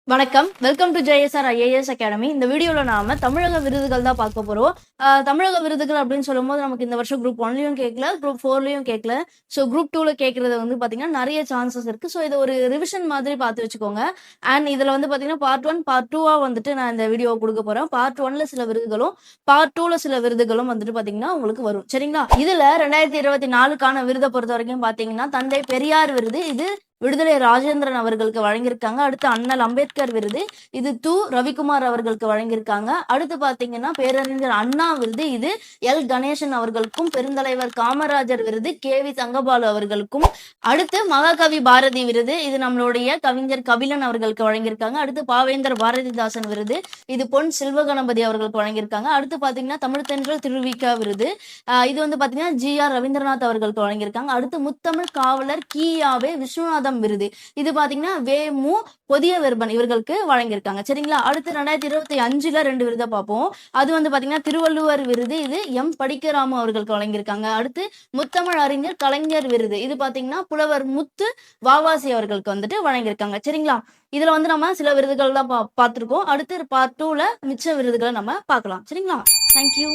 வணக்கம். Welcome to JSR IAS academy. இந்த வீடியோல நாம தமிழக விருதுகள் தான் பார்க்க போறோம். தமிழக விருதுகள் அப்படின்னு சொல்லும்போது நமக்கு இந்த வருஷம் குரூப் 1லயும் கேட்கல, குரூப் 4லயும் கேட்கல. ஸோ குரூப் 2ல கேட்கறது வந்து பார்த்தீங்கன்னா, நெறைய சான்சஸ் இருக்கு. ஸோ இத ஒரு ரிவிஷன் மாதிரி பார்த்து வச்சுக்கோங்க. அண்ட் இதுல வந்து பார்த்தீங்கன்னா, பார்ட் 1, பார்ட் 2வா வந்துட்டு நான் இந்த வீடியோவ குடுக்க போறேன். பார்ட் 1ல சில விருதுகளும், பார்ட் 2ல சில விருதுகளும் வந்துட்டு பார்த்தீங்கன்னா, உங்களுக்கு வரும். சரிங்களா? இதுல 2024க்கான விருத பொறுத்தவரைக்கும் பார்த்தீங்கன்னா, தந்தை பெரியார் விருது. இது விடுதலை ராஜேந்திரன் அவர்களுக்கு வழங்கியிருக்காங்க. அடுத்து அண்ணல் அம்பேத்கர் விருது. இது ரவிக்குமார் அவர்களுக்கு வழங்கியிருக்காங்க. அடுத்து பார்த்தீங்கன்னா, பேரறிஞர் அண்ணா விருது. இது கணேசன் அவர்களுக்கும், பெருந்தலைவர் காமராஜர் விருது வி தங்கபாலு அவர்களுக்கும். அடுத்து மகாகவி பாரதி விருது. இது நம்மளுடைய கவிஞர் கபிலன் அவர்களுக்கு வழங்கியிருக்காங்க. அடுத்து பாவேந்தர் பாரதிதாசன் விருது. இது பொன் செல்வகணபதி அவர்களுக்கு வழங்கியிருக்காங்க. அடுத்து பார்த்தீங்கன்னா, தமிழ்த்தென்றல் திருவிக விருது. இது வந்து பார்த்தீங்கன்னா, ரவீந்திரநாத் அவர்களுக்கு வழங்கியிருக்காங்க. அடுத்து முத்தமிழ் காவலர் கி.ஆ.வே. விஸ்வநாதம் விருது. இது பாத்தீங்கன்னா வே.மு. பொதிய வெறுப்பன் இவர்களுக்கு வழங்கியிருக்காங்க. சரிங்களா? அடுத்து 2025ல 2 விருதை பார்ப்போம். அது வந்து பாத்தீங்கன்னா திருவள்ளுவர் விருது. இது படிக்கராமு அவர்களுக்கு வழங்கியிருக்காங்க. அடுத்து முத்தமிழ் அறிஞர் கலைஞர் விருது. இது பாத்தீங்கன்னா புலவர் முத்து வாவாசி அவர்களுக்கு வந்துட்டு வழங்கியிருக்காங்க. சரிங்களா? இதுல வந்து நம்ம சில விருதுகள் தான் பார்த்திருக்கோம். அடுத்து பார்ட் 2ல மிச்ச விருதுகளை நம்ம பார்க்கலாம். சரிங்களா? தேங்க்யூ.